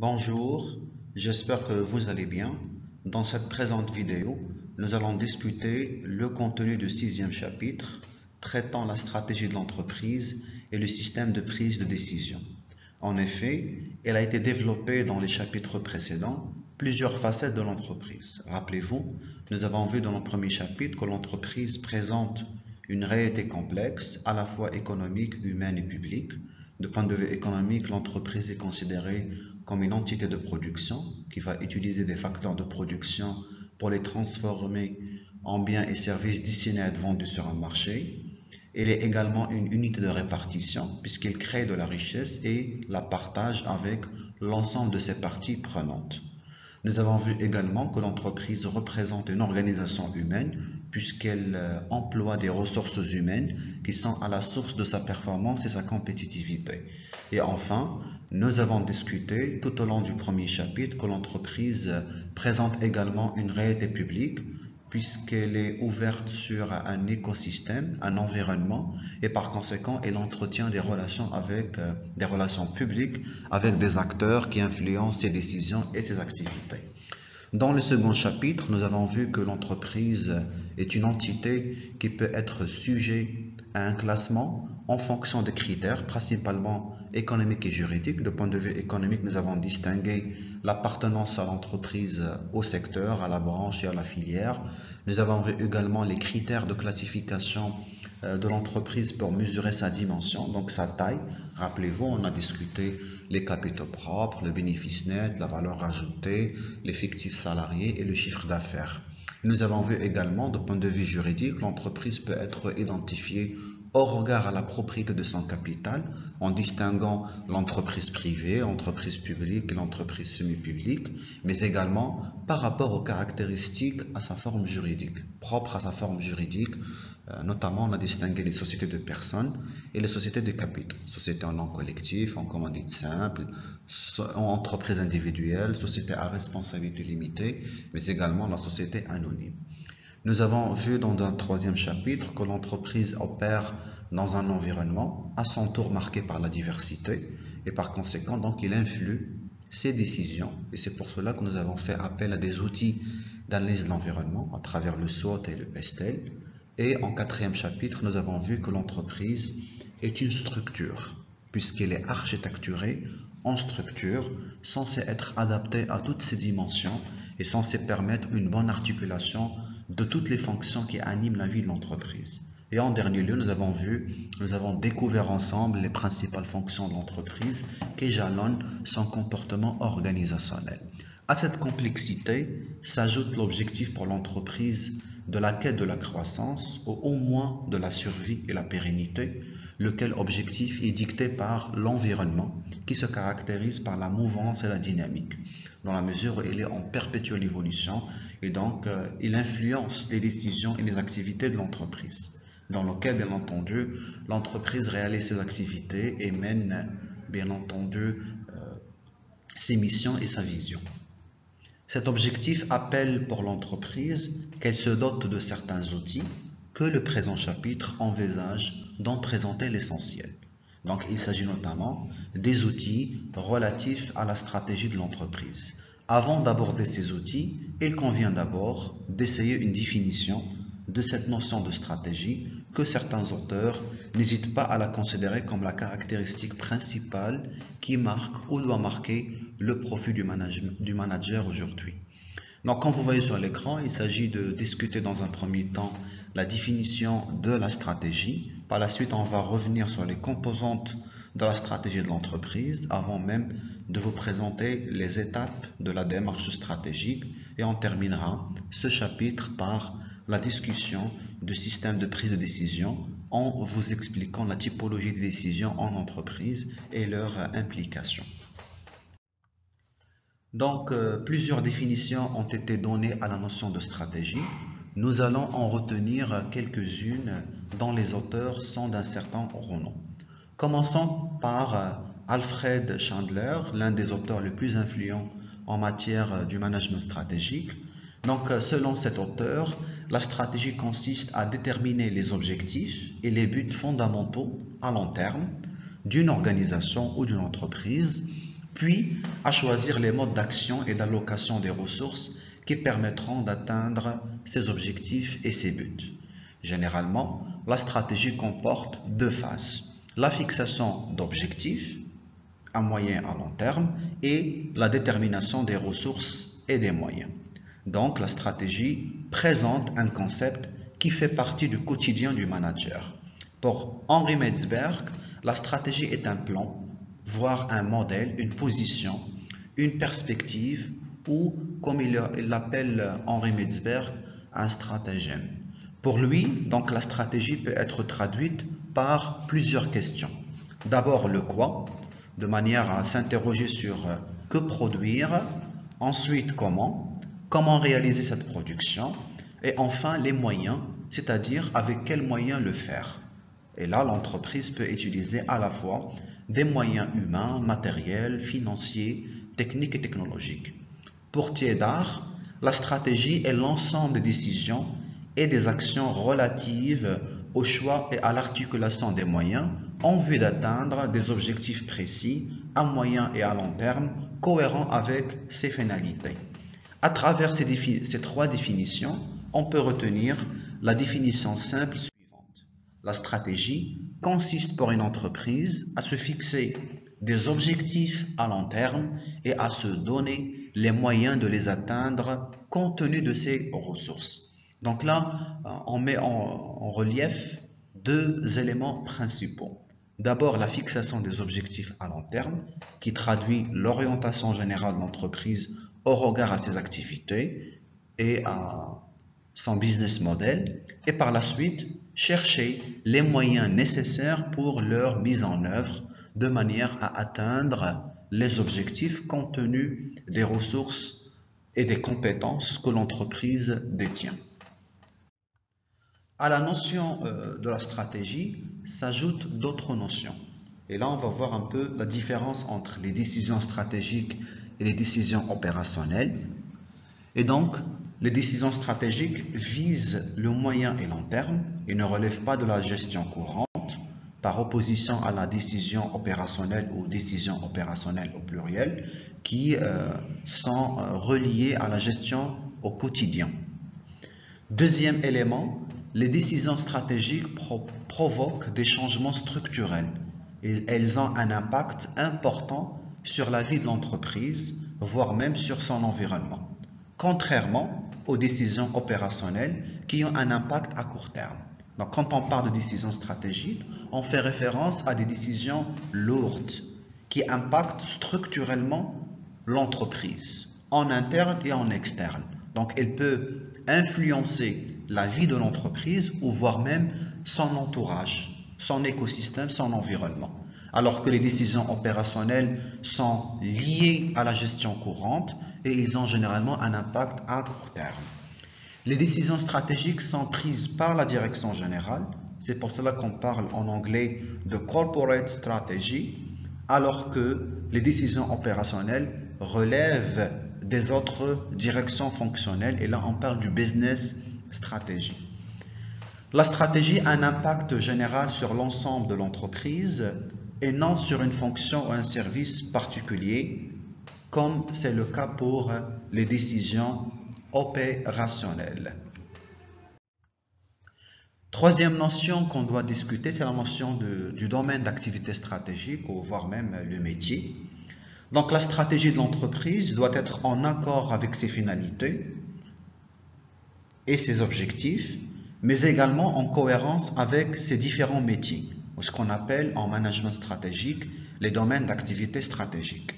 Bonjour, j'espère que vous allez bien. Dans cette présente vidéo, nous allons discuter le contenu du sixième chapitre traitant la stratégie de l'entreprise et le système de prise de décision. En effet, elle a été développée dans les chapitres précédents plusieurs facettes de l'entreprise. Rappelez-vous, nous avons vu dans le premier chapitre que l'entreprise présente une réalité complexe, à la fois économique, humaine et publique. De point de vue économique, l'entreprise est considérée comme une entité de production qui va utiliser des facteurs de production pour les transformer en biens et services destinés à être vendus sur un marché. Elle est également une unité de répartition puisqu'elle crée de la richesse et la partage avec l'ensemble de ses parties prenantes. Nous avons vu également que l'entreprise représente une organisation humaine puisqu'elle emploie des ressources humaines qui sont à la source de sa performance et sa compétitivité. Et enfin, nous avons discuté tout au long du premier chapitre que l'entreprise présente également une réalité publique puisqu'elle est ouverte sur un écosystème, un environnement, et par conséquent, elle entretient des relations publiques avec des acteurs qui influencent ses décisions et ses activités. Dans le second chapitre, nous avons vu que l'entreprise est une entité qui peut être sujet à un classement en fonction de critères principalement économiques et juridiques. De point de vue économique, nous avons distingué l'appartenance à l'entreprise au secteur, à la branche et à la filière. Nous avons vu également les critères de classification de l'entreprise pour mesurer sa dimension, donc sa taille. Rappelez-vous, on a discuté les capitaux propres, le bénéfice net, la valeur ajoutée, l'effectif salarié et le chiffre d'affaires. Nous avons vu également, de point de vue juridique, l'entreprise peut être identifiée au regard à la propriété de son capital, en distinguant l'entreprise privée, l'entreprise publique et l'entreprise semi-publique, mais également par rapport aux caractéristiques à sa forme juridique, propres à sa forme juridique. Notamment, on a distingué les sociétés de personnes et les sociétés de capitaux. Société en nom collectif, en commandite simple, entreprise individuelle, société à responsabilité limitée, mais également la société anonyme. Nous avons vu dans un troisième chapitre que l'entreprise opère dans un environnement à son tour marqué par la diversité et par conséquent, donc, il influe ses décisions. Et c'est pour cela que nous avons fait appel à des outils d'analyse de l'environnement à travers le SWOT et le PESTEL. Et en quatrième chapitre, nous avons vu que l'entreprise est une structure puisqu'elle est architecturée en structure, censée être adaptée à toutes ses dimensions et censée permettre une bonne articulation de toutes les fonctions qui animent la vie de l'entreprise. Et en dernier lieu, nous avons découvert ensemble les principales fonctions de l'entreprise qui jalonnent son comportement organisationnel. À cette complexité s'ajoute l'objectif pour l'entreprise de la quête de la croissance, ou au moins de la survie et la pérennité, lequel objectif est dicté par l'environnement qui se caractérise par la mouvance et la dynamique, dans la mesure où il est en perpétuelle évolution et donc il influence les décisions et les activités de l'entreprise, dans lequel, bien entendu, l'entreprise réalise ses activités et mène, bien entendu, ses missions et sa vision. Cet objectif appelle pour l'entreprise qu'elle se dote de certains outils que le présent chapitre envisage d'en présenter l'essentiel. Donc, il s'agit notamment des outils relatifs à la stratégie de l'entreprise. Avant d'aborder ces outils, il convient d'abord d'essayer une définition de cette notion de stratégie que certains auteurs n'hésitent pas à la considérer comme la caractéristique principale qui marque ou doit marquer le profil du manager aujourd'hui. Donc, comme vous voyez sur l'écran, il s'agit de discuter dans un premier temps la définition de la stratégie. Par la suite, on va revenir sur les composantes de la stratégie de l'entreprise avant même de vous présenter les étapes de la démarche stratégique et on terminera ce chapitre par la discussion du système de prise de décision en vous expliquant la typologie des décisions en entreprise et leur implication. Donc, plusieurs définitions ont été données à la notion de stratégie. Nous allons en retenir quelques-unes dont les auteurs sont d'un certain renom. Commençons par Alfred Chandler, l'un des auteurs les plus influents en matière du management stratégique. Donc, selon cet auteur, la stratégie consiste à déterminer les objectifs et les buts fondamentaux à long terme d'une organisation ou d'une entreprise puis à choisir les modes d'action et d'allocation des ressources qui permettront d'atteindre ces objectifs et ces buts. Généralement, la stratégie comporte deux phases: la fixation d'objectifs à moyen et à long terme et la détermination des ressources et des moyens. Donc, la stratégie présente un concept qui fait partie du quotidien du manager. Pour Henri Metzberg, la stratégie est un plan, voire un modèle, une position, une perspective ou, comme il l'appelle Henri Metzberg, un stratagème. Pour lui, donc, la stratégie peut être traduite par plusieurs questions. D'abord, le quoi, de manière à s'interroger sur que produire, ensuite comment réaliser cette production, et enfin les moyens, c'est-à-dire avec quels moyens le faire. Et là, l'entreprise peut utiliser à la fois des moyens humains, matériels, financiers, techniques et technologiques. Pour Thiedard, la stratégie est l'ensemble des décisions et des actions relatives au choix et à l'articulation des moyens en vue d'atteindre des objectifs précis à moyen et à long terme cohérents avec ces finalités. À travers ces trois définitions, on peut retenir la définition simple suivante. La stratégie consiste pour une entreprise à se fixer des objectifs à long terme et à se donner les moyens de les atteindre compte tenu de ses ressources. Donc là, on met en relief deux éléments principaux. D'abord, la fixation des objectifs à long terme, qui traduit l'orientation générale de l'entreprise au regard à ses activités et à son business model, et par la suite, chercher les moyens nécessaires pour leur mise en œuvre de manière à atteindre les objectifs compte tenu des ressources et des compétences que l'entreprise détient. À la notion de la stratégie s'ajoutent d'autres notions. Et là, on va voir un peu la différence entre les décisions stratégiques et les décisions opérationnelles. Et donc, les décisions stratégiques visent le moyen et long terme et ne relèvent pas de la gestion courante, par opposition à la décision opérationnelle ou décisions opérationnelles au pluriel, qui sont reliées à la gestion au quotidien. Deuxième élément, les décisions stratégiques provoquent des changements structurels et elles ont un impact important sur la vie de l'entreprise, voire même sur son environnement, contrairement aux décisions opérationnelles qui ont un impact à court terme. Donc, quand on parle de décisions stratégiques, on fait référence à des décisions lourdes qui impactent structurellement l'entreprise, en interne et en externe. Donc, elle peut influencer la vie de l'entreprise ou voire même son entourage, son écosystème, son environnement. Alors que les décisions opérationnelles sont liées à la gestion courante et ils ont généralement un impact à court terme. Les décisions stratégiques sont prises par la direction générale, c'est pour cela qu'on parle en anglais de corporate strategy, alors que les décisions opérationnelles relèvent des autres directions fonctionnelles et là on parle du business stratégie. La stratégie a un impact général sur l'ensemble de l'entreprise et non sur une fonction ou un service particulier, comme c'est le cas pour les décisions opérationnelles. Troisième notion qu'on doit discuter, c'est la notion du domaine d'activité stratégique ou voire même le métier. Donc la stratégie de l'entreprise doit être en accord avec ses finalités et ses objectifs, mais également en cohérence avec ses différents métiers, ou ce qu'on appelle en management stratégique les domaines d'activité stratégique.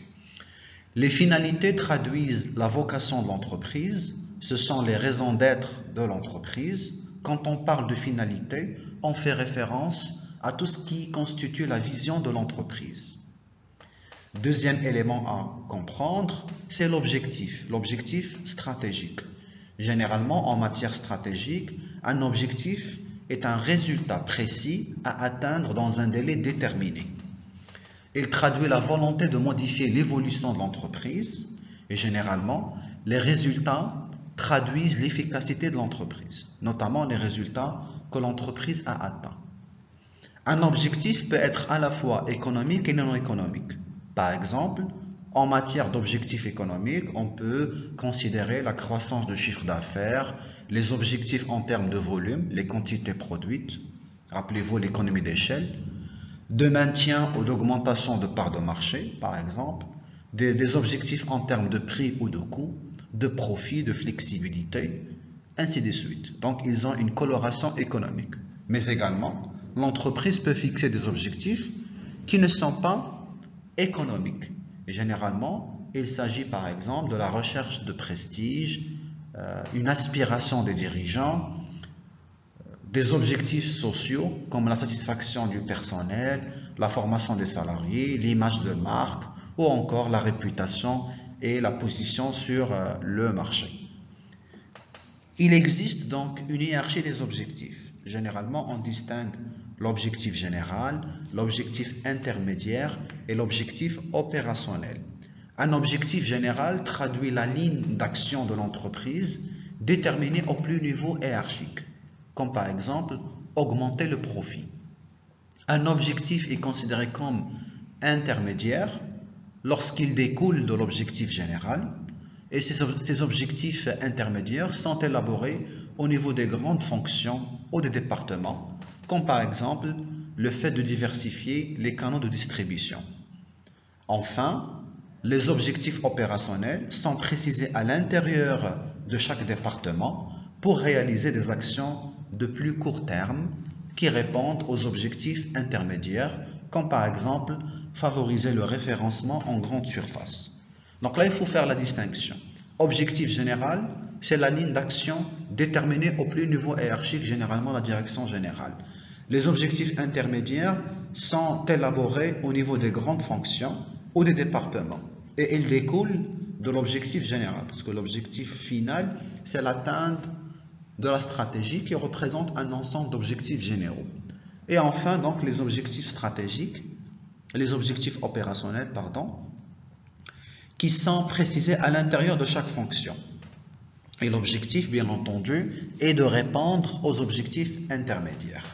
Les finalités traduisent la vocation de l'entreprise, ce sont les raisons d'être de l'entreprise. Quand on parle de finalité, on fait référence à tout ce qui constitue la vision de l'entreprise. Deuxième élément à comprendre, c'est l'objectif stratégique. Généralement, en matière stratégique, un objectif est un résultat précis à atteindre dans un délai déterminé. Il traduit la volonté de modifier l'évolution de l'entreprise et généralement, les résultats traduisent l'efficacité de l'entreprise, notamment les résultats que l'entreprise a atteints. Un objectif peut être à la fois économique et non économique. Par exemple, En matière d'objectifs économiques, on peut considérer la croissance de chiffre d'affaires, les objectifs en termes de volume, les quantités produites, rappelez-vous l'économie d'échelle, de maintien ou d'augmentation de parts de marché, par exemple, des objectifs en termes de prix ou de coût, de profit, de flexibilité, ainsi de suite. Donc, ils ont une coloration économique. Mais également, l'entreprise peut fixer des objectifs qui ne sont pas économiques. Et généralement, il s'agit par exemple de la recherche de prestige, une aspiration des dirigeants, des objectifs sociaux comme la satisfaction du personnel, la formation des salariés, l'image de marque ou encore la réputation et la position sur le marché. Il existe donc une hiérarchie des objectifs. Généralement, on distingue l'objectif général, l'objectif intermédiaire et l'objectif opérationnel. Un objectif général traduit la ligne d'action de l'entreprise déterminée au plus niveau hiérarchique, comme par exemple augmenter le profit. Un objectif est considéré comme intermédiaire lorsqu'il découle de l'objectif général, et ces objectifs intermédiaires sont élaborés au niveau des grandes fonctions ou des départements, comme par exemple le fait de diversifier les canaux de distribution. Enfin, les objectifs opérationnels sont précisés à l'intérieur de chaque département pour réaliser des actions de plus court terme qui répondent aux objectifs intermédiaires, comme par exemple favoriser le référencement en grande surface. Donc là, il faut faire la distinction. Objectif général, c'est la ligne d'action déterminée au plus niveau hiérarchique, généralement la direction générale. Les objectifs intermédiaires sont élaborés au niveau des grandes fonctions ou des départements. Et ils découlent de l'objectif général, parce que l'objectif final, c'est l'atteinte de la stratégie qui représente un ensemble d'objectifs généraux. Et enfin, donc, les objectifs stratégiques, les objectifs opérationnels, qui sont précisés à l'intérieur de chaque fonction. Et l'objectif, bien entendu, est de répondre aux objectifs intermédiaires.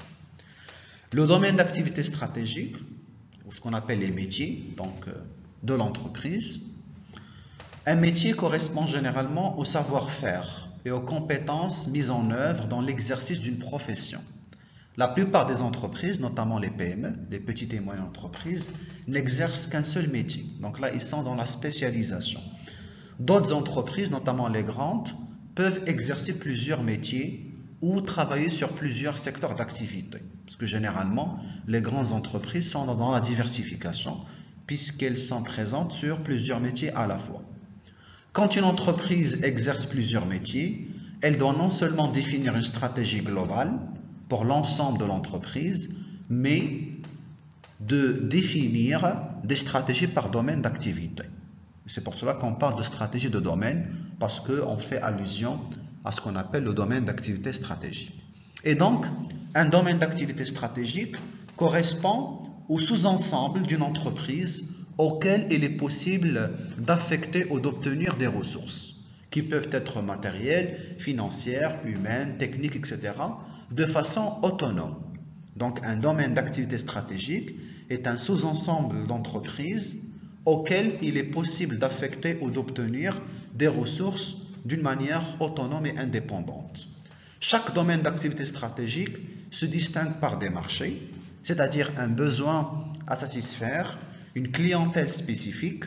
Le domaine d'activité stratégique, ou ce qu'on appelle les métiers de l'entreprise, un métier correspond généralement au savoir-faire et aux compétences mises en œuvre dans l'exercice d'une profession. La plupart des entreprises, notamment les PME, les petites et moyennes entreprises, n'exercent qu'un seul métier. Donc là, ils sont dans la spécialisation. D'autres entreprises, notamment les grandes, peuvent exercer plusieurs métiers ou travailler sur plusieurs secteurs d'activité. Parce que généralement, les grandes entreprises sont dans la diversification, puisqu'elles sont présentes sur plusieurs métiers à la fois. Quand une entreprise exerce plusieurs métiers, elle doit non seulement définir une stratégie globale pour l'ensemble de l'entreprise, mais de définir des stratégies par domaine d'activité. C'est pour cela qu'on parle de stratégie de domaine, parce qu'on fait allusion à ce qu'on appelle le domaine d'activité stratégique. Et donc, un domaine d'activité stratégique correspond au sous-ensemble d'une entreprise auquel il est possible d'affecter ou d'obtenir des ressources, qui peuvent être matérielles, financières, humaines, techniques, etc., de façon autonome. Donc, un domaine d'activité stratégique est un sous-ensemble d'entreprises auquel il est possible d'affecter ou d'obtenir des ressources d'une manière autonome et indépendante. Chaque domaine d'activité stratégique se distingue par des marchés, c'est-à-dire un besoin à satisfaire, une clientèle spécifique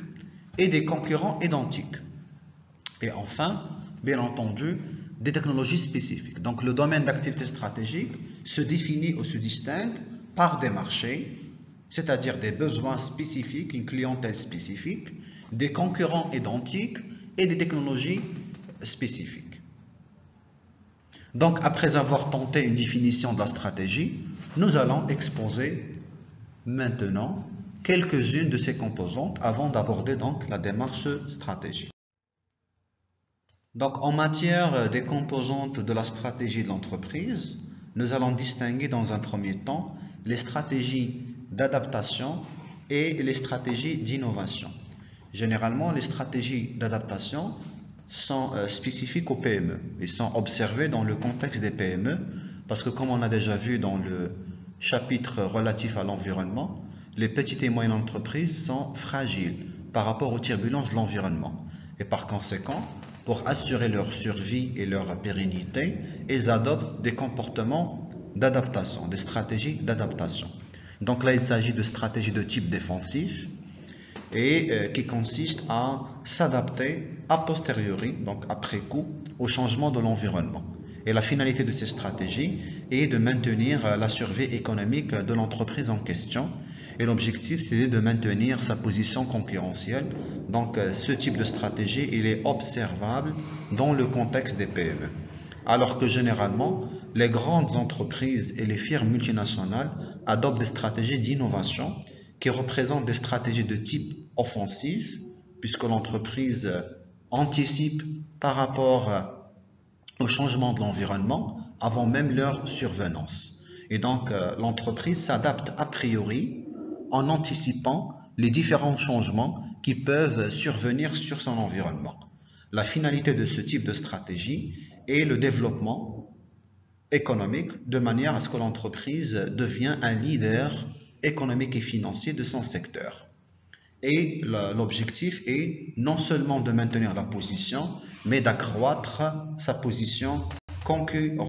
et des concurrents identiques. Et enfin, bien entendu, des technologies spécifiques. Donc le domaine d'activité stratégique se définit ou se distingue par des marchés, c'est-à-dire des besoins spécifiques, une clientèle spécifique, des concurrents identiques et des technologies spécifiques. Donc après avoir tenté une définition de la stratégie, nous allons exposer maintenant quelques-unes de ces composantes avant d'aborder donc la démarche stratégique. Donc en matière des composantes de la stratégie de l'entreprise, nous allons distinguer dans un premier temps les stratégies d'adaptation et les stratégies d'innovation. Généralement, les stratégies d'adaptation sont spécifiques aux PME et sont observées dans le contexte des PME parce que comme on a déjà vu dans le chapitre relatif à l'environnement, les petites et moyennes entreprises sont fragiles par rapport aux turbulences de l'environnement. Et par conséquent, pour assurer leur survie et leur pérennité, ils adoptent des comportements d'adaptation, des stratégies d'adaptation. Donc là, il s'agit de stratégies de type défensif et qui consistent à s'adapter a posteriori, donc après coup, au changement de l'environnement. Et la finalité de ces stratégies est de maintenir la survie économique de l'entreprise en question. Et l'objectif, c'est de maintenir sa position concurrentielle. Donc, ce type de stratégie, il est observable dans le contexte des PME. Alors que généralement, les grandes entreprises et les firmes multinationales adoptent des stratégies d'innovation qui représentent des stratégies de type offensif, puisque l'entreprise anticipe par rapport au changement de l'environnement avant même leur survenance. Et donc, l'entreprise s'adapte a priori en anticipant les différents changements qui peuvent survenir sur son environnement. La finalité de ce type de stratégie est le développement économique de manière à ce que l'entreprise devienne un leader économique et financier de son secteur. Et l'objectif est non seulement de maintenir la position, mais d'accroître sa position concurrentielle.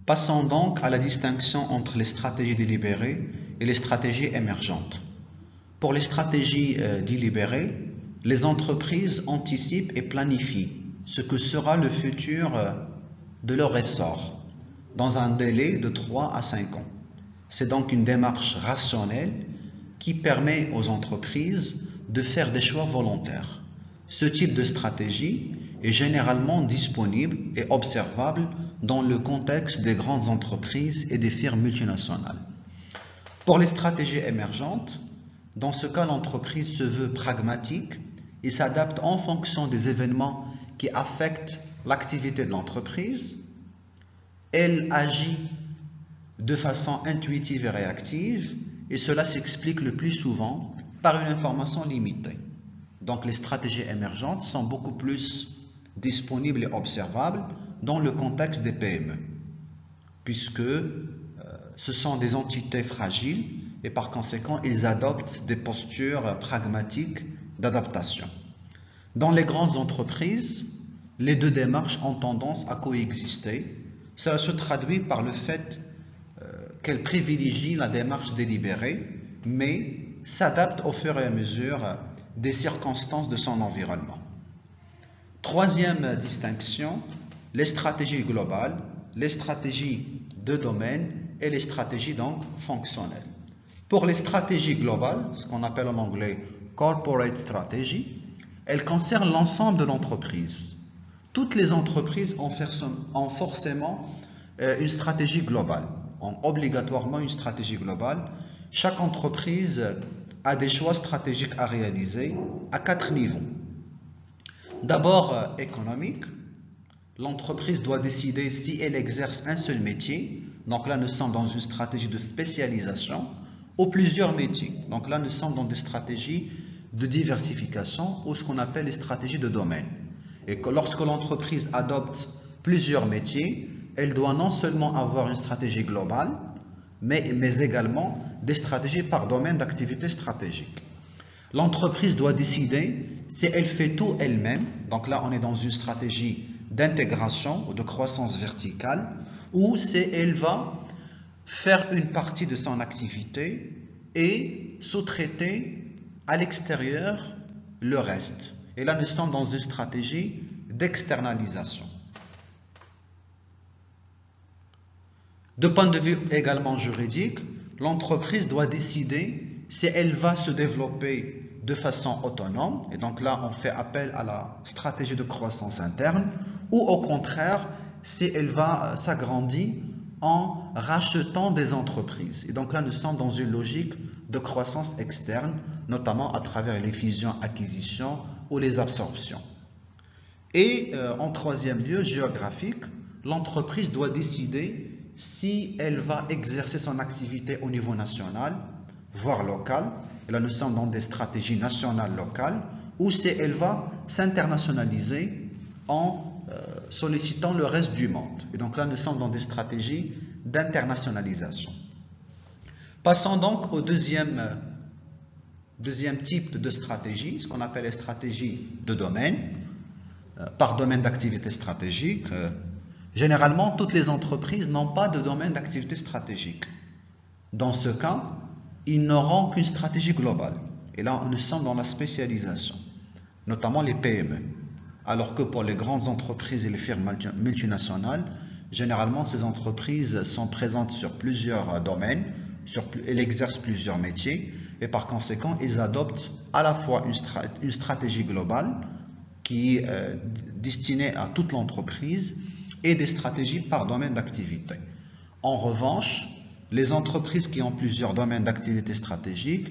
Passons donc à la distinction entre les stratégies délibérées et les stratégies émergentes. Pour les stratégies délibérées, les entreprises anticipent et planifient ce que sera le futur de leur essor dans un délai de 3 à 5 ans. C'est donc une démarche rationnelle qui permet aux entreprises de faire des choix volontaires. Ce type de stratégie est généralement disponible et observable dans le contexte des grandes entreprises et des firmes multinationales. Pour les stratégies émergentes, dans ce cas, l'entreprise se veut pragmatique et s'adapte en fonction des événements qui affectent l'activité de l'entreprise. Elle agit de façon intuitive et réactive, et cela s'explique le plus souvent par une information limitée. Donc les stratégies émergentes sont beaucoup plus disponibles et observables dans le contexte des PME, puisque ce sont des entités fragiles et par conséquent, ils adoptent des postures pragmatiques d'adaptation. Dans les grandes entreprises, les deux démarches ont tendance à coexister. Cela se traduit par le fait qu'elles privilégient la démarche délibérée, mais s'adaptent au fur et à mesure des circonstances de son environnement. Troisième distinction, les stratégies globales, les stratégies de domaine et les stratégies donc fonctionnelles. Pour les stratégies globales, ce qu'on appelle en anglais corporate strategy, elles concernent l'ensemble de l'entreprise. Toutes les entreprises ont forcément une stratégie globale, ont obligatoirement une stratégie globale. Chaque entreprise a des choix stratégiques à réaliser à 4 niveaux. D'abord, économique. L'entreprise doit décider si elle exerce un seul métier. Donc là, nous sommes dans une stratégie de spécialisation ou plusieurs métiers. Donc là, nous sommes dans des stratégies de diversification ou ce qu'on appelle les stratégies de domaine. Et que lorsque l'entreprise adopte plusieurs métiers, elle doit non seulement avoir une stratégie globale, mais également des stratégies par domaine d'activité stratégique. L'entreprise doit décider si elle fait tout elle-même, donc là on est dans une stratégie d'intégration ou de croissance verticale, ou si elle va faire une partie de son activité et sous-traiter à l'extérieur le reste. Et là nous sommes dans une stratégie d'externalisation. De point de vue également juridique, l'entreprise doit décider si elle va se développer de façon autonome, et donc là on fait appel à la stratégie de croissance interne, ou au contraire, si elle va s'agrandir en rachetant des entreprises. Et donc là nous sommes dans une logique de croissance externe, notamment à travers les fusions, acquisitions ou les absorptions. Et en troisième lieu, géographique, l'entreprise doit décider si elle va exercer son activité au niveau national, voire local, et là nous sommes dans des stratégies nationales locales, ou si elle va s'internationaliser en sollicitant le reste du monde. Et donc là nous sommes dans des stratégies d'internationalisation. Passons donc au deuxième Deuxième type de stratégie, ce qu'on appelle les stratégies de domaine, par domaine d'activité stratégique. Généralement, toutes les entreprises n'ont pas de domaine d'activité stratégique. Dans ce cas, ils n'auront qu'une stratégie globale. Et là, nous sommes dans la spécialisation, notamment les PME. Alors que pour les grandes entreprises et les firmes multinationales, généralement, ces entreprises sont présentes sur plusieurs domaines, elles exercent plusieurs métiers, et par conséquent, ils adoptent à la fois une stratégie globale qui est destinée à toute l'entreprise et des stratégies par domaine d'activité. En revanche, les entreprises qui ont plusieurs domaines d'activité stratégique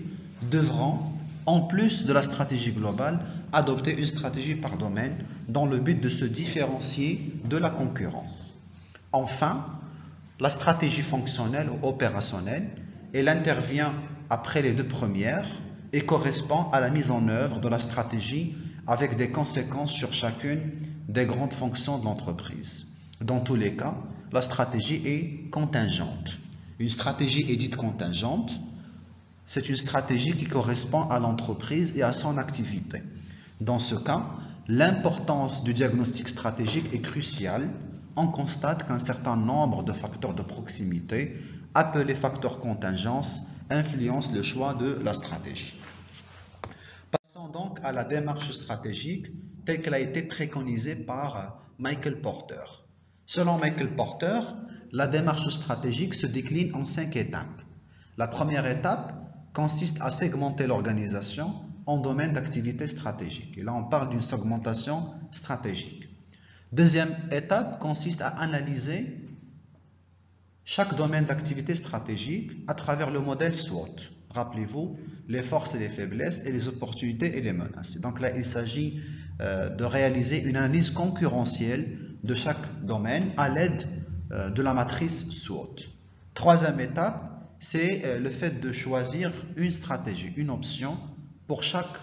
devront, en plus de la stratégie globale, adopter une stratégie par domaine dans le but de se différencier de la concurrence. Enfin, la stratégie fonctionnelle ou opérationnelle, elle intervient après les deux premières et correspond à la mise en œuvre de la stratégie avec des conséquences sur chacune des grandes fonctions de l'entreprise. Dans tous les cas, la stratégie est contingente. Une stratégie est dite contingente, c'est une stratégie qui correspond à l'entreprise et à son activité. Dans ce cas, l'importance du diagnostic stratégique est cruciale. On constate qu'un certain nombre de facteurs de proximité, appelés facteurs contingence, influencent le choix de la stratégie. Passons donc à la démarche stratégique telle qu'elle a été préconisée par Michael Porter. Selon Michael Porter, la démarche stratégique se décline en 5 étapes. La première étape consiste à segmenter l'organisation en domaines d'activité stratégique. Et là, on parle d'une segmentation stratégique. Deuxième étape consiste à analyser chaque domaine d'activité stratégique à travers le modèle SWOT. Rappelez-vous, les forces et les faiblesses et les opportunités et les menaces. Donc là, il s'agit de réaliser une analyse concurrentielle de chaque domaine à l'aide de la matrice SWOT. Troisième étape, c'est le fait de choisir une stratégie, une option pour chaque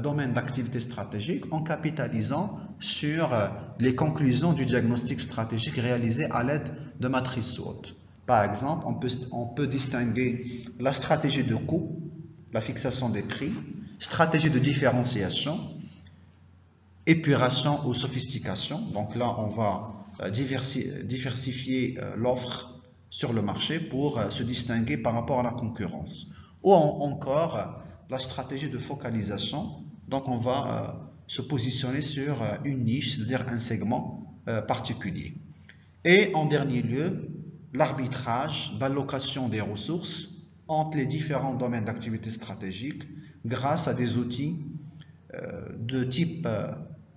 domaine d'activité stratégique en capitalisant sur les conclusions du diagnostic stratégique réalisé à l'aide de matrice SWOT. Par exemple, on peut distinguer la stratégie de coût, la fixation des prix, stratégie de différenciation, épuration ou sophistication. Donc là, on va diversifier l'offre sur le marché pour se distinguer par rapport à la concurrence. Ou encore la stratégie de focalisation. Donc on va se positionner sur une niche, c'est-à-dire un segment particulier. Et en dernier lieu, l'arbitrage d'allocation des ressources entre les différents domaines d'activité stratégique grâce à des outils de type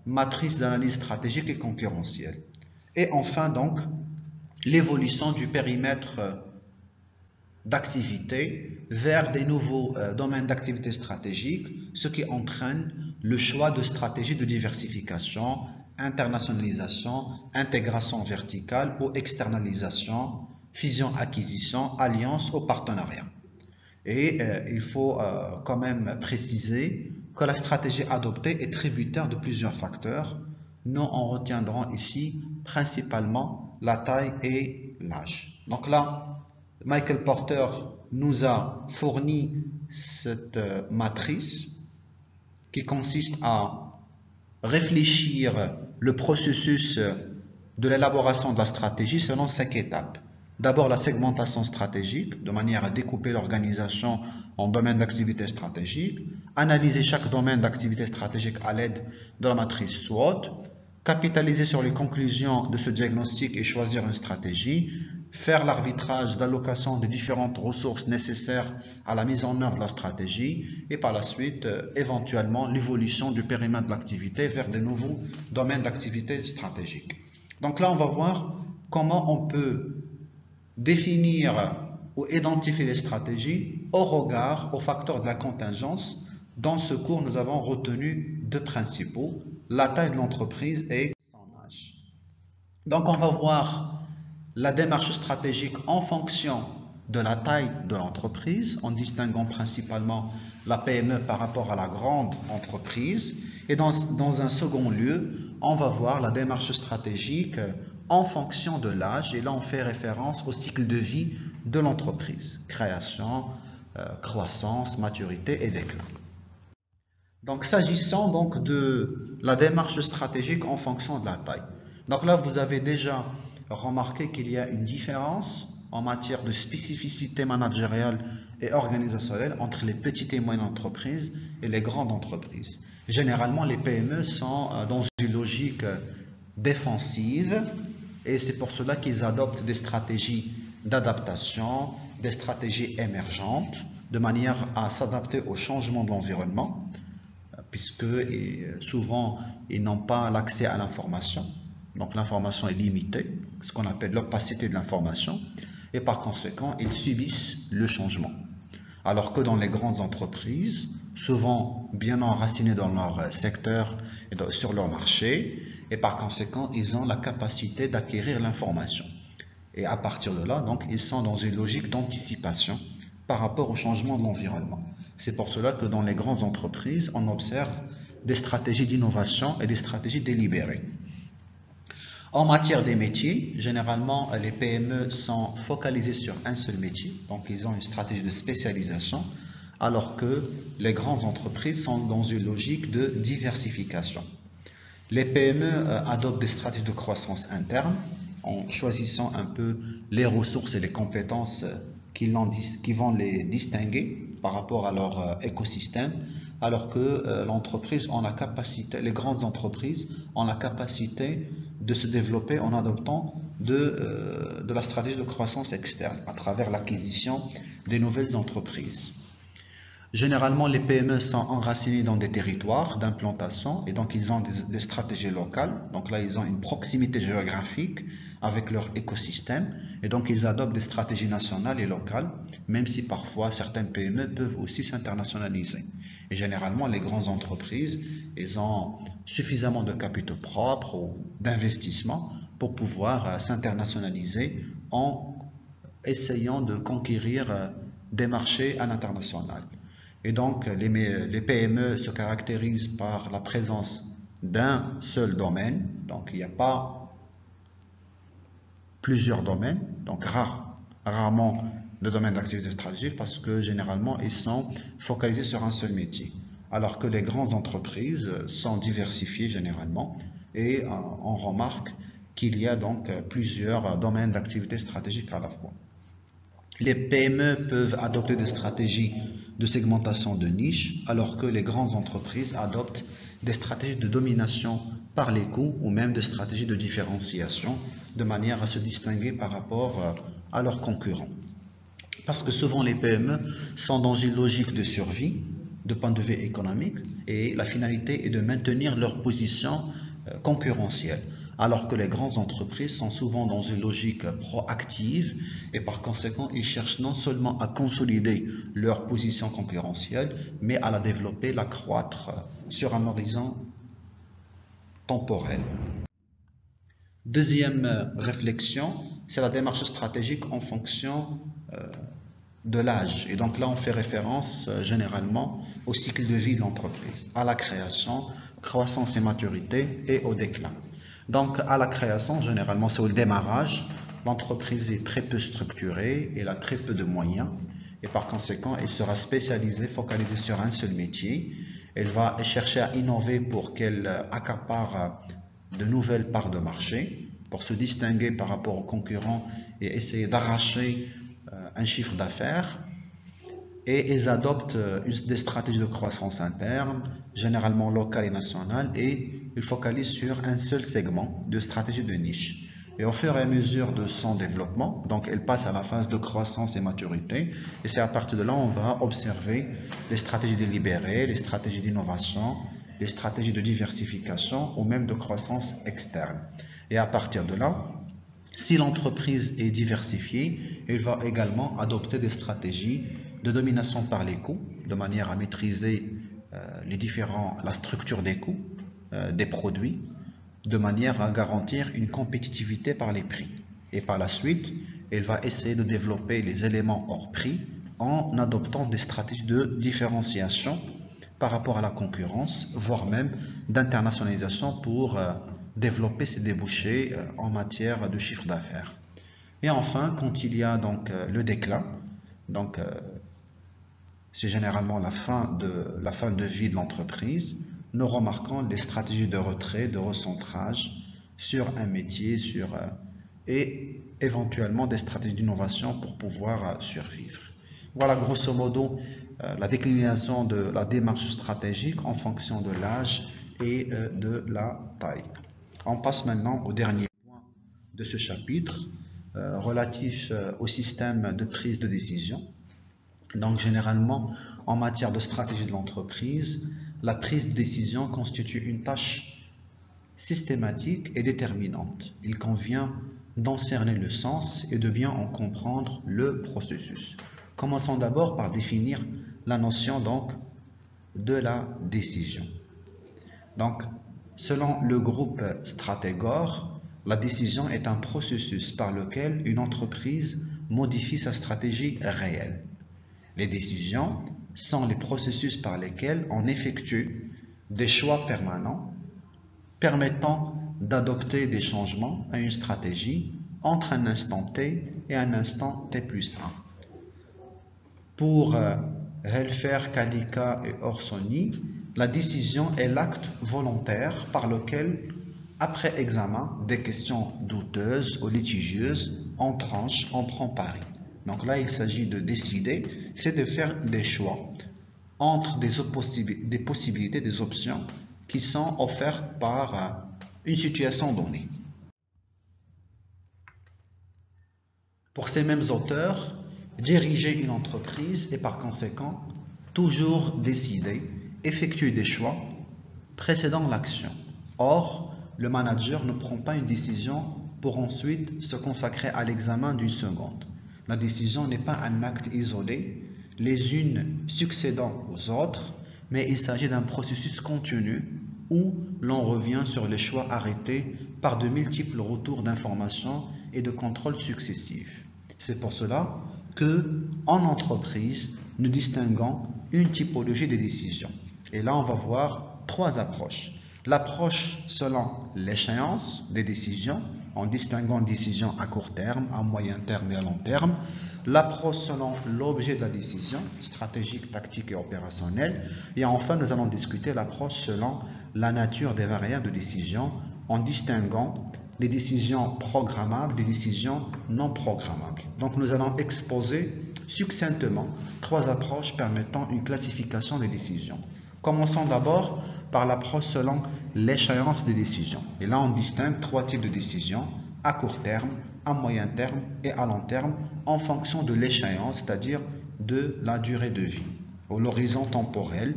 matrice d'analyse stratégique et concurrentielle. Et enfin donc, l'évolution du périmètre d'activité vers des nouveaux domaines d'activité stratégique, ce qui entraîne le choix de stratégies de diversification, internationalisation, intégration verticale ou externalisation, fusion-acquisition, alliance ou partenariat. Et il faut quand même préciser que la stratégie adoptée est tributaire de plusieurs facteurs. Nous en retiendrons ici principalement la taille et l'âge. Donc là, Michael Porter nous a fourni cette matrice qui consiste à réfléchir le processus de l'élaboration de la stratégie selon 5 étapes. D'abord, la segmentation stratégique, de manière à découper l'organisation en domaines d'activité stratégique, analyser chaque domaine d'activité stratégique à l'aide de la matrice SWOT, capitaliser sur les conclusions de ce diagnostic et choisir une stratégie, faire l'arbitrage d'allocation des différentes ressources nécessaires à la mise en œuvre de la stratégie et par la suite, éventuellement, l'évolution du périmètre de l'activité vers de nouveaux domaines d'activité stratégique. Donc là, on va voir comment on peut définir ou identifier les stratégies au regard, aux facteurs de la contingence. Dans ce cours, nous avons retenu deux principaux, la taille de l'entreprise et son âge. Donc, on va voir la démarche stratégique en fonction de la taille de l'entreprise, en distinguant principalement la PME par rapport à la grande entreprise. Et dans un second lieu, on va voir la démarche stratégique en fonction de l'âge. Et là, on fait référence au cycle de vie de l'entreprise. Création, croissance, maturité et déclin. Donc, s'agissant donc de la démarche stratégique en fonction de la taille. Donc là, vous avez déjà remarqué qu'il y a une différence en matière de spécificité managériale et organisationnelle entre les petites et moyennes entreprises et les grandes entreprises. Généralement, les PME sont dans une logique défensive et c'est pour cela qu'ils adoptent des stratégies d'adaptation, des stratégies émergentes, de manière à s'adapter au changement de l'environnement, puisque souvent ils n'ont pas l'accès à l'information. Donc l'information est limitée, ce qu'on appelle l'opacité de l'information, et par conséquent, ils subissent le changement. Alors que dans les grandes entreprises, souvent bien enracinées dans leur secteur et sur leur marché, et par conséquent, ils ont la capacité d'acquérir l'information. Et à partir de là, donc, ils sont dans une logique d'anticipation par rapport au changement de l'environnement. C'est pour cela que dans les grandes entreprises, on observe des stratégies d'innovation et des stratégies délibérées. En matière des métiers, généralement, les PME sont focalisées sur un seul métier, donc ils ont une stratégie de spécialisation, alors que les grandes entreprises sont dans une logique de diversification. Les PME adoptent des stratégies de croissance interne en choisissant un peu les ressources et les compétences qui vont les distinguer par rapport à leur écosystème, alors que les grandes entreprises ont la capacité de se développer en adoptant de la stratégie de croissance externe à travers l'acquisition des nouvelles entreprises. Généralement, les PME sont enracinées dans des territoires d'implantation et donc ils ont des stratégies locales. Donc là, ils ont une proximité géographique avec leur écosystème et donc ils adoptent des stratégies nationales et locales, même si parfois certaines PME peuvent aussi s'internationaliser. Et généralement, les grandes entreprises, elles ont suffisamment de capitaux propres ou d'investissement pour pouvoir s'internationaliser en essayant de conquérir des marchés à l'international. Et donc, les PME se caractérisent par la présence d'un seul domaine. Donc, il n'y a pas plusieurs domaines. Donc, rarement le domaine d'activité stratégique parce que généralement, ils sont focalisés sur un seul métier. Alors que les grandes entreprises sont diversifiées généralement et on remarque qu'il y a donc plusieurs domaines d'activité stratégique à la fois. Les PME peuvent adopter des stratégies de segmentation de niche, alors que les grandes entreprises adoptent des stratégies de domination par les coûts ou même des stratégies de différenciation de manière à se distinguer par rapport à leurs concurrents. Parce que souvent les PME sont dans une logique de survie, de point de vue économique, et la finalité est de maintenir leur position concurrentielle. Alors que les grandes entreprises sont souvent dans une logique proactive et par conséquent, ils cherchent non seulement à consolider leur position concurrentielle, mais à la développer, l'accroître sur un horizon temporel. Deuxième réflexion, c'est la démarche stratégique en fonction de l'âge. Et donc là, on fait référence généralement au cycle de vie de l'entreprise, à la création, croissance et maturité et au déclin. Donc, à la création, généralement, c'est au démarrage. L'entreprise est très peu structurée, elle a très peu de moyens et par conséquent, elle sera spécialisée, focalisée sur un seul métier. Elle va chercher à innover pour qu'elle accapare de nouvelles parts de marché, pour se distinguer par rapport aux concurrents et essayer d'arracher un chiffre d'affaires. Et ils adoptent des stratégies de croissance interne, généralement locale et nationale, et ils focalisent sur un seul segment de stratégie de niche. Et au fur et à mesure de son développement, donc elle passe à la phase de croissance et maturité, et c'est à partir de là on va observer les stratégies délibérées, les stratégies d'innovation, les stratégies de diversification ou même de croissance externe. Et à partir de là, si l'entreprise est diversifiée, elle va également adopter des stratégies de domination par les coûts, de manière à maîtriser la structure des coûts des produits, de manière à garantir une compétitivité par les prix. Et par la suite, elle va essayer de développer les éléments hors prix en adoptant des stratégies de différenciation par rapport à la concurrence, voire même d'internationalisation pour développer ses débouchés en matière de chiffre d'affaires. Et enfin, quand il y a donc le déclin, donc c'est généralement la fin de vie de l'entreprise, nous remarquons des stratégies de retrait, de recentrage sur un métier, et éventuellement des stratégies d'innovation pour pouvoir survivre. Voilà grosso modo la déclinaison de la démarche stratégique en fonction de l'âge et de la taille. On passe maintenant au dernier point de ce chapitre relatif au système de prise de décision. Donc généralement, en matière de stratégie de l'entreprise, la prise de décision constitue une tâche systématique et déterminante. Il convient d'en cerner le sens et de bien en comprendre le processus. Commençons d'abord par définir la notion donc de la décision. Donc, selon le groupe Stratégor, la décision est un processus par lequel une entreprise modifie sa stratégie réelle. Les décisions sont les processus par lesquels on effectue des choix permanents permettant d'adopter des changements à une stratégie entre un instant T et un instant T plus 1. Pour Helfer, Kalika et Orsoni, la décision est l'acte volontaire par lequel, après examen des questions douteuses ou litigieuses, on tranche, on prend pari. Donc là, il s'agit de décider, c'est de faire des choix entre des possibilités, des options qui sont offertes par une situation donnée. Pour ces mêmes auteurs, diriger une entreprise est par conséquent toujours décider, effectuer des choix précédant l'action. Or, le manager ne prend pas une décision pour ensuite se consacrer à l'examen d'une seconde. La décision n'est pas un acte isolé, les unes succédant aux autres, mais il s'agit d'un processus continu où l'on revient sur les choix arrêtés par de multiples retours d'informations et de contrôles successifs. C'est pour cela que, en entreprise, nous distinguons une typologie des décisions. Et là, on va voir trois approches. L'approche selon l'échéance des décisions, en distinguant décisions à court terme, à moyen terme et à long terme. L'approche selon l'objet de la décision, stratégique, tactique et opérationnelle. Et enfin, nous allons discuter l'approche selon la nature des variables de décision, en distinguant les décisions programmables des décisions non programmables. Donc, nous allons exposer succinctement trois approches permettant une classification des décisions. Commençons d'abord par l'approche selon l'échéance des décisions. Et là, on distingue trois types de décisions, à court terme, à moyen terme et à long terme, en fonction de l'échéance, c'est-à-dire de la durée de vie, ou l'horizon temporel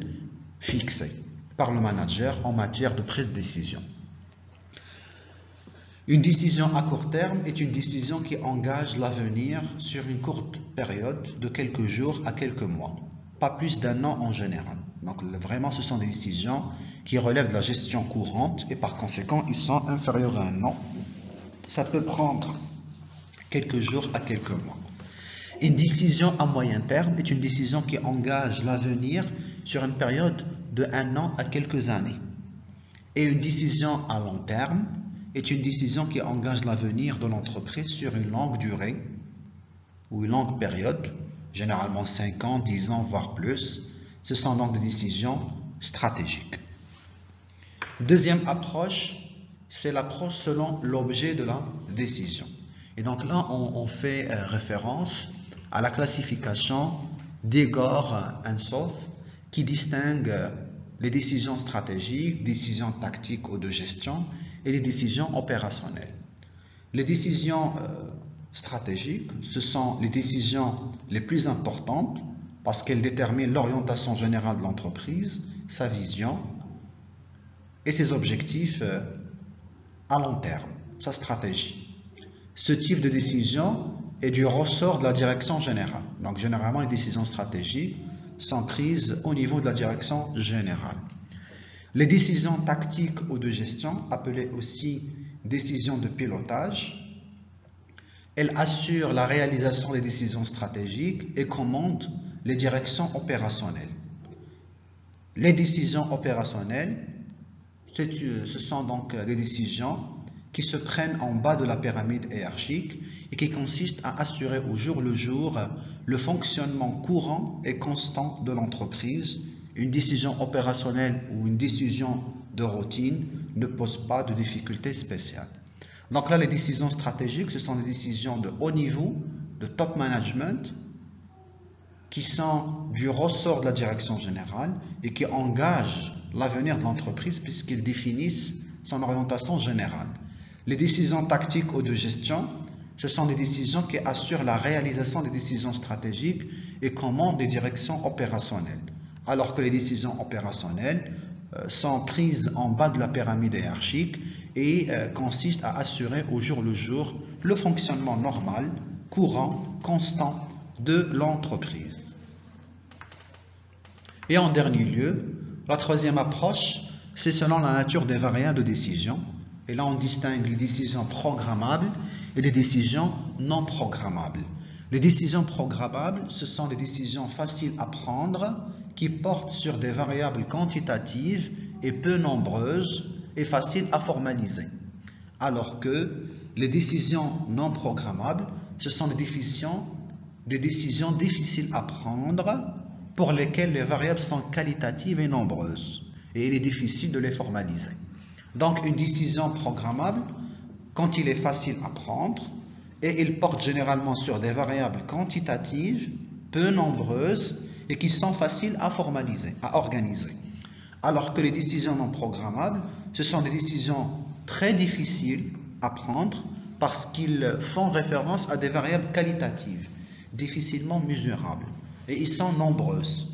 fixé par le manager en matière de prise de décision. Une décision à court terme est une décision qui engage l'avenir sur une courte période de quelques jours à quelques mois, pas plus d'un an en général. Donc vraiment, ce sont des décisions qui relèvent de la gestion courante et par conséquent, ils sont inférieurs à un an. Ça peut prendre quelques jours à quelques mois. Une décision à moyen terme est une décision qui engage l'avenir sur une période de un an à quelques années. Et une décision à long terme est une décision qui engage l'avenir de l'entreprise sur une longue durée ou une longue période, généralement 5 ans, 10 ans, voire plus. Ce sont donc des décisions stratégiques. Deuxième approche, c'est l'approche selon l'objet de la décision. Et donc là, on fait référence à la classification d'Igor Ansoff qui distingue les décisions stratégiques, décisions tactiques ou de gestion et les décisions opérationnelles. Les décisions stratégiques, ce sont les décisions les plus importantes parce qu'elles déterminent l'orientation générale de l'entreprise, sa vision et ses objectifs à long terme, sa stratégie. Ce type de décision est du ressort de la direction générale. Donc généralement, les décisions stratégiques sont prises au niveau de la direction générale. Les décisions tactiques ou de gestion, appelées aussi décisions de pilotage, elles assurent la réalisation des décisions stratégiques et commandent les directions opérationnelles. Les décisions opérationnelles, ce sont donc des décisions qui se prennent en bas de la pyramide hiérarchique et qui consistent à assurer au jour le jour le fonctionnement courant et constant de l'entreprise. Une décision opérationnelle ou une décision de routine ne pose pas de difficultés spéciales. Donc là, les décisions stratégiques, ce sont des décisions de haut niveau, de top management, qui sont du ressort de la direction générale et qui engagent l'avenir de l'entreprise puisqu'ils définissent son orientation générale. Les décisions tactiques ou de gestion, ce sont des décisions qui assurent la réalisation des décisions stratégiques et commandent des directions opérationnelles. Alors que les décisions opérationnelles sont prises en bas de la pyramide hiérarchique et consistent à assurer au jour le jour le fonctionnement normal, courant, constant de l'entreprise. Et en dernier lieu, la troisième approche, c'est selon la nature des variables de décision. Et là, on distingue les décisions programmables et les décisions non programmables. Les décisions programmables, ce sont des décisions faciles à prendre qui portent sur des variables quantitatives et peu nombreuses et faciles à formaliser. Alors que les décisions non programmables, ce sont des décisions difficiles à prendre pour lesquelles les variables sont qualitatives et nombreuses et il est difficile de les formaliser. Donc une décision programmable, quand il est facile à prendre et il porte généralement sur des variables quantitatives, peu nombreuses et qui sont faciles à formaliser, à organiser. Alors que les décisions non programmables, ce sont des décisions très difficiles à prendre parce qu'ils font référence à des variables qualitatives, difficilement mesurables, et ils sont nombreuses.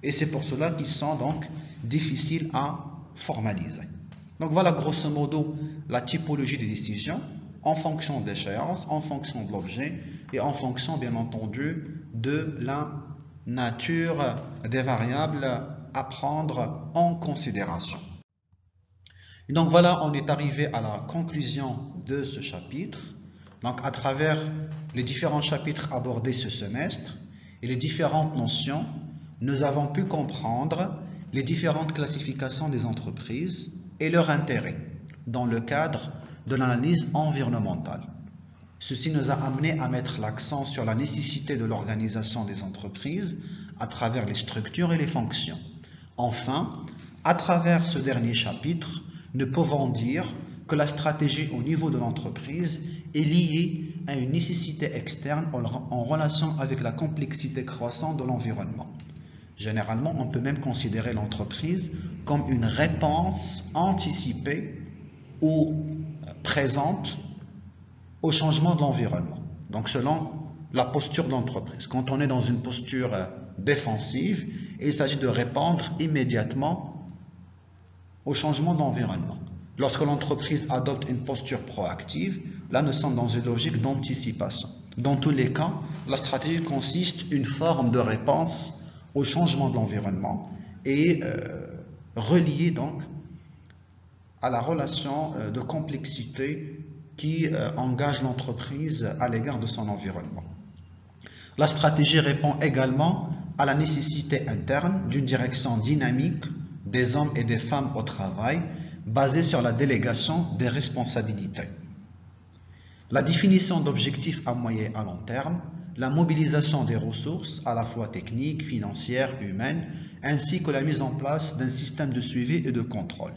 Et c'est pour cela qu'ils sont donc difficiles à formaliser. Donc voilà grosso modo la typologie des décisions en fonction d'échéance, en fonction de l'objet et en fonction bien entendu de la nature des variables à prendre en considération. Et donc voilà, on est arrivé à la conclusion de ce chapitre. Donc à travers les différents chapitres abordés ce semestre et les différentes notions, nous avons pu comprendre les différentes classifications des entreprises et leur intérêt dans le cadre de l'analyse environnementale. Ceci nous a amené à mettre l'accent sur la nécessité de l'organisation des entreprises à travers les structures et les fonctions. Enfin, à travers ce dernier chapitre, nous pouvons dire que la stratégie au niveau de l'entreprise est liée à une nécessité externe en relation avec la complexité croissante de l'environnement. Généralement, on peut même considérer l'entreprise comme une réponse anticipée ou présente au changement de l'environnement. Donc selon la posture de l'entreprise. Quand on est dans une posture défensive, il s'agit de répondre immédiatement au changement d'environnement. Lorsque l'entreprise adopte une posture proactive, là nous sommes dans une logique d'anticipation. Dans tous les cas, la stratégie consiste en une forme de réponse au changement de l'environnement et reliée donc à la relation de complexité qui engage l'entreprise à l'égard de son environnement. La stratégie répond également à la nécessité interne d'une direction dynamique des hommes et des femmes au travail basée sur la délégation des responsabilités. La définition d'objectifs à moyen et à long terme, la mobilisation des ressources à la fois techniques, financières, humaines, ainsi que la mise en place d'un système de suivi et de contrôle.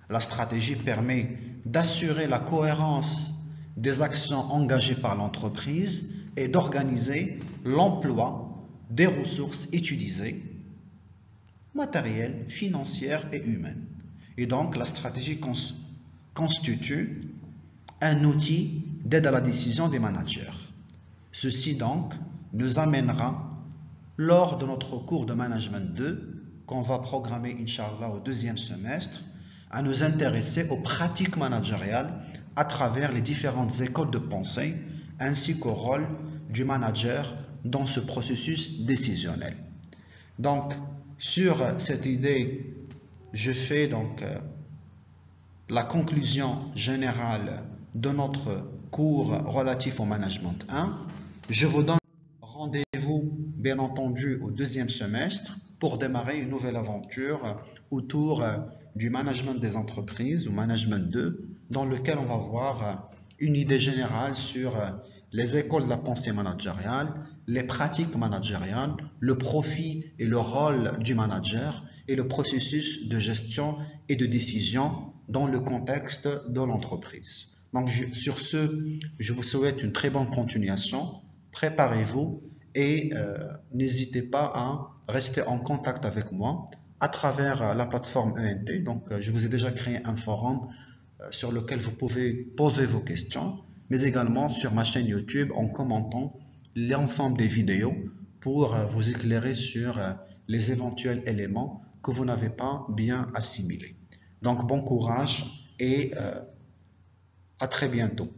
La stratégie permet d'assurer la cohérence des actions engagées par l'entreprise et d'organiser l'emploi des ressources utilisées, matérielles, financières et humaines. Et donc, la stratégie constitue un outil d'aide à la décision des managers. Ceci donc nous amènera, lors de notre cours de Management 2, qu'on va programmer, Inch'Allah, au deuxième semestre, à nous intéresser aux pratiques managériales à travers les différentes écoles de pensée, ainsi qu'au rôle du manager dans ce processus décisionnel. Donc, sur cette idée, je fais donc la conclusion générale de notre cours relatif au Management 1. Je vous donne rendez-vous, bien entendu, au deuxième semestre pour démarrer une nouvelle aventure autour du management des entreprises, ou Management 2, dans lequel on va voir une idée générale sur les écoles de la pensée managériale, les pratiques managériales, le profit et le rôle du manager et le processus de gestion et de décision dans le contexte de l'entreprise. Donc, sur ce, je vous souhaite une très bonne continuation. Préparez-vous et n'hésitez pas à rester en contact avec moi à travers la plateforme ENT. Donc, je vous ai déjà créé un forum sur lequel vous pouvez poser vos questions, mais également sur ma chaîne YouTube en commentant l'ensemble des vidéos pour vous éclairer sur les éventuels éléments que vous n'avez pas bien assimilés. Donc, bon courage et à très bientôt.